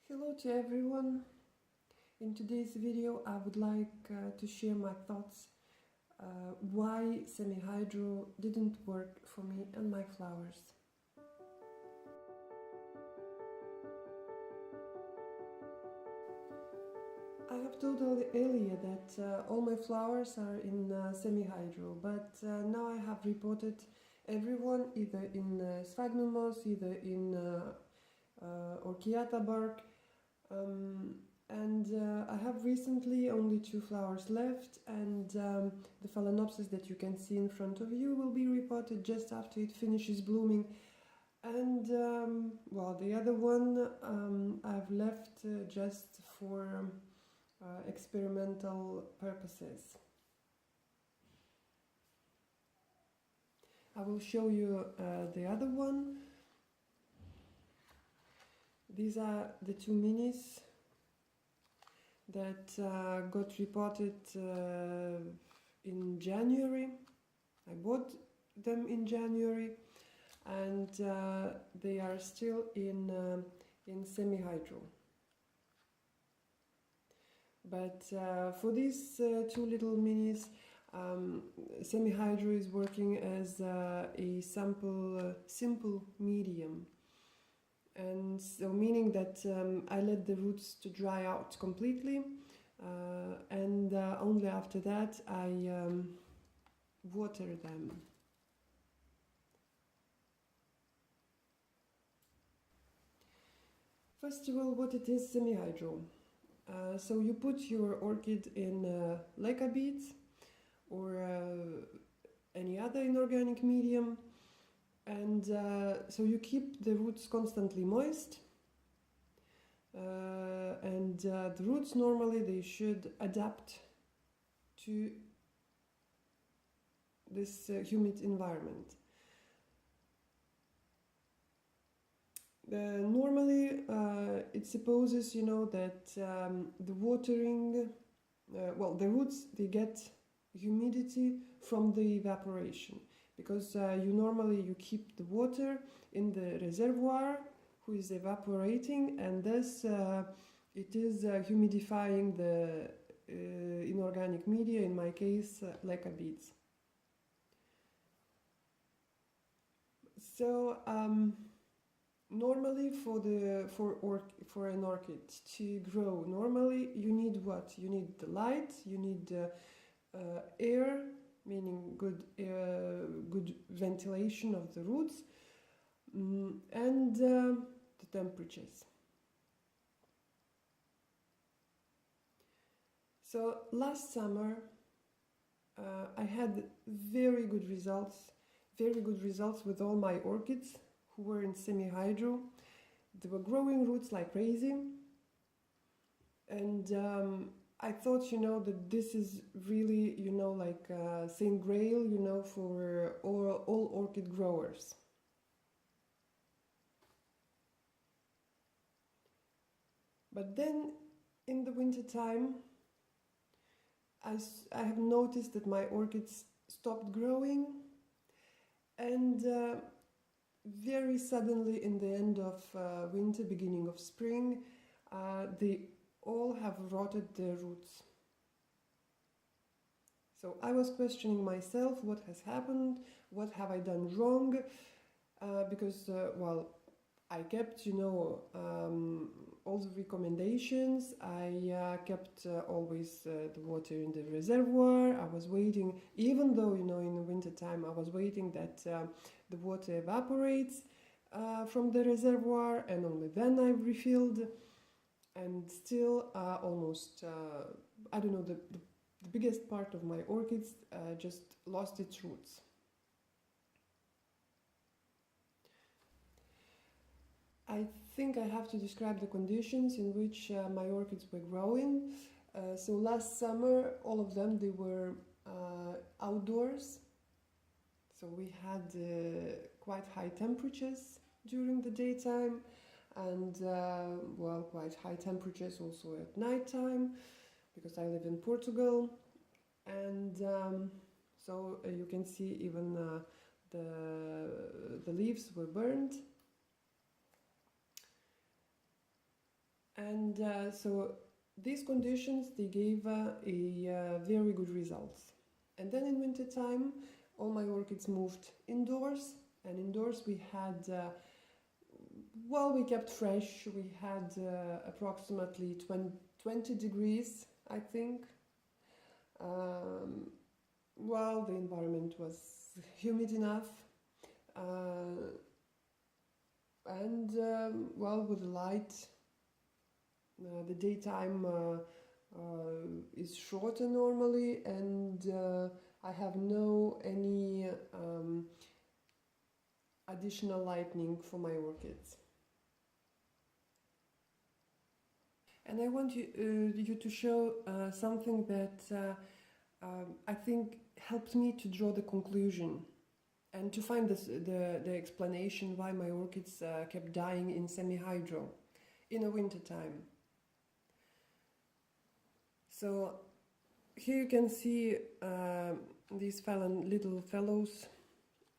Hello to everyone. In today's video I would like to share my thoughts why semi-hydro didn't work for me and my flowers. I have told earlier that all my flowers are in semi-hydro, but now I have reported everyone either in sphagnum moss, either in orchiata bark, and I have recently only 2 flowers left, and the Phalaenopsis that you can see in front of you will be reported just after it finishes blooming. And well, the other one I've left just for experimental purposes. I will show you the other one. These are the 2 minis that got reported in January. I bought them in January, and they are still in semi-hydro. But for these 2 little minis, semi-hydro is working as a simple medium. And so meaning that I let the roots to dry out completely, and only after that I water them. First of all, what it is semi-hydro. So you put your orchid in leca beads or any other inorganic medium, and so you keep the roots constantly moist, and the roots normally they should adapt to this humid environment. Normally it supposes, that the watering, well, the roots, they get humidity from the evaporation, because you keep the water in the reservoir who is evaporating, and thus it is humidifying the inorganic media, in my case leca beads. So normally for an orchid to grow, normally you need what? You need the light, you need air, meaning good ventilation of the roots, and the temperatures. So last summer I had very good results with all my orchids who were in semi-hydro. They were growing roots like crazy, and I thought, that this is really, like Saint Grail, for all orchid growers. But then, in the winter time, I have noticed that my orchids stopped growing, and very suddenly, in the end of winter, beginning of spring, they all have rotted their roots. So I was questioning myself, what has happened, what have I done wrong, because, well, I kept, all the recommendations. I kept always the water in the reservoir. I was waiting, even though, in the winter time, I was waiting that the water evaporates from the reservoir, and only then I refilled. And still, almost, I don't know, the biggest part of my orchids just lost its roots. I think I have to describe the conditions in which my orchids were growing. So last summer, all of them, they were outdoors. So we had quite high temperatures during the daytime, and well, quite high temperatures also at night time, because I live in Portugal. And so you can see even the leaves were burned. And so these conditions, they gave very good results. And then in winter time, all my orchids moved indoors, and indoors we had, well, we kept fresh. We had approximately 20 degrees, I think. Well, the environment was humid enough. And well, with the light, the daytime is shorter normally, and I have no any additional lighting for my orchids. And I want you to show something that I think helped me to draw the conclusion and to find the explanation why my orchids kept dying in semi-hydro in the winter time. So here you can see these little fellows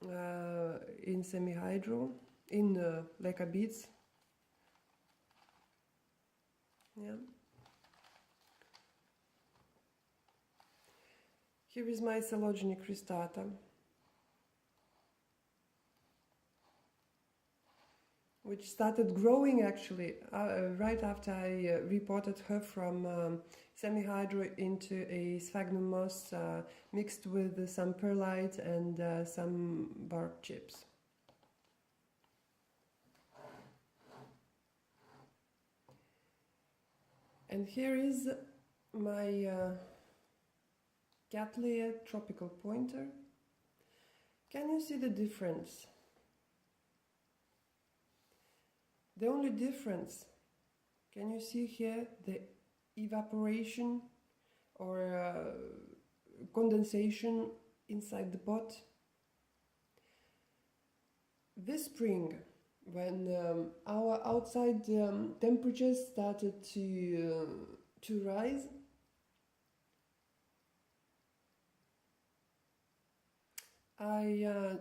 in semi-hydro, in leca beads. Yeah. Here is my Coelogene cristata, which started growing actually right after I reported her from semi-hydro into a sphagnum moss mixed with some perlite and some bark chips. And here is my Cattleya tropical pointer. Can you see the difference? The only difference, can you see here the evaporation or condensation inside the pot? This spring, when our outside temperatures started to rise, I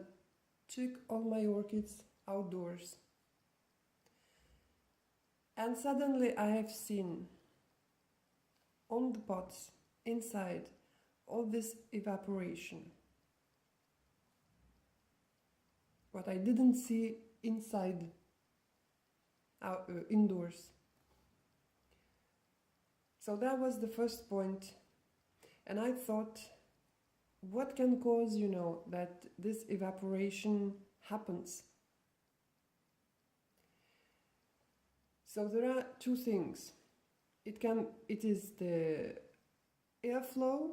took all my orchids outdoors. And suddenly I have seen on the pots inside all this evaporation. What I didn't see inside, indoors. So that was the first point. And I thought, what can cause, that this evaporation happens? So there are two things. It is the airflow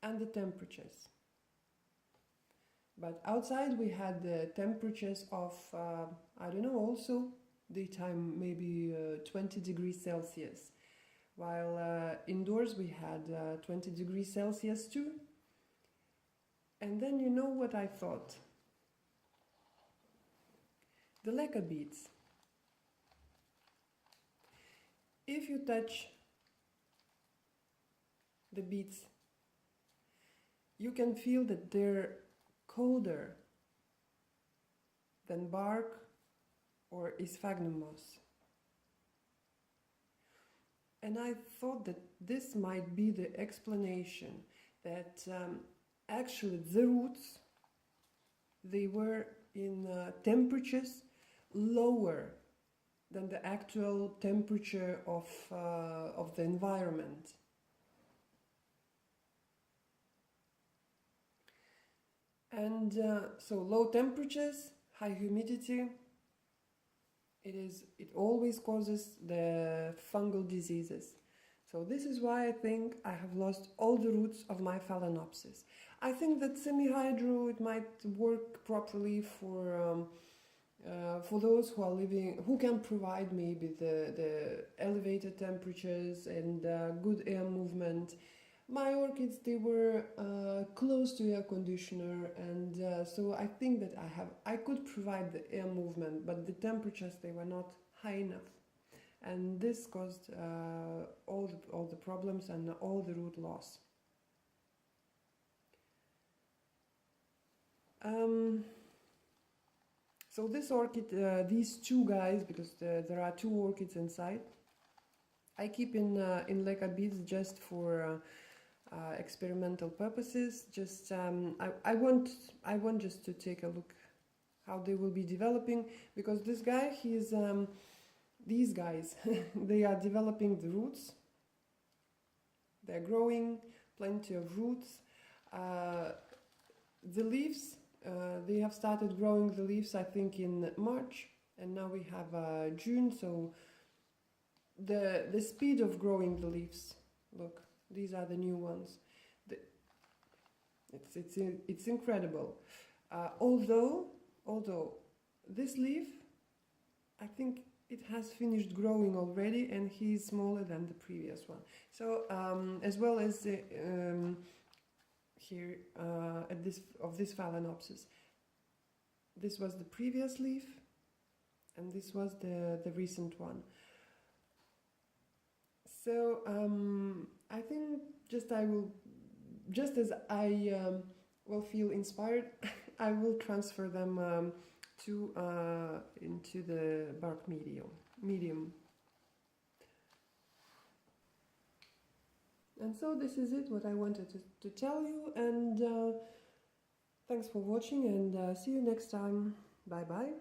and the temperatures. But outside we had the temperatures of, I don't know, also daytime maybe 20 degrees Celsius. While indoors we had 20 degrees Celsius too. And then you know what I thought? The leca beads. If you touch the beads, you can feel that they're colder than bark or sphagnum moss. And I thought that this might be the explanation, that actually the roots, they were in temperatures lower than the actual temperature of the environment. And so low temperatures, high humidity, it always causes the fungal diseases. So this is why I think I have lost all the roots of my Phalaenopsis. I think that semi-hydro, it might work properly for those who are living, who can provide maybe the elevated temperatures and good air movement. My orchids, they were close to air conditioner, and so I think that I could provide the air movement, but the temperatures, they were not high enough, and this caused all the problems and all the root loss. So this orchid, these two guys, because there are two orchids inside, I keep in leca beads just for experimental purposes. Just I want just to take a look how they will be developing, because this guy, he's these guys they are developing the roots. They're growing plenty of roots. The leaves, they have started growing the leaves, I think, in March, and now we have June. So the speed of growing the leaves, look, these are the new ones. It's incredible. Although this leaf, I think it has finished growing already, and he's smaller than the previous one. So as well as the, here at this Phalaenopsis, this was the previous leaf, and this was the recent one. So I think just as I will feel inspired, I will transfer them into the bark medium. And so this is it, what I wanted to tell you, and thanks for watching, and see you next time. Bye bye.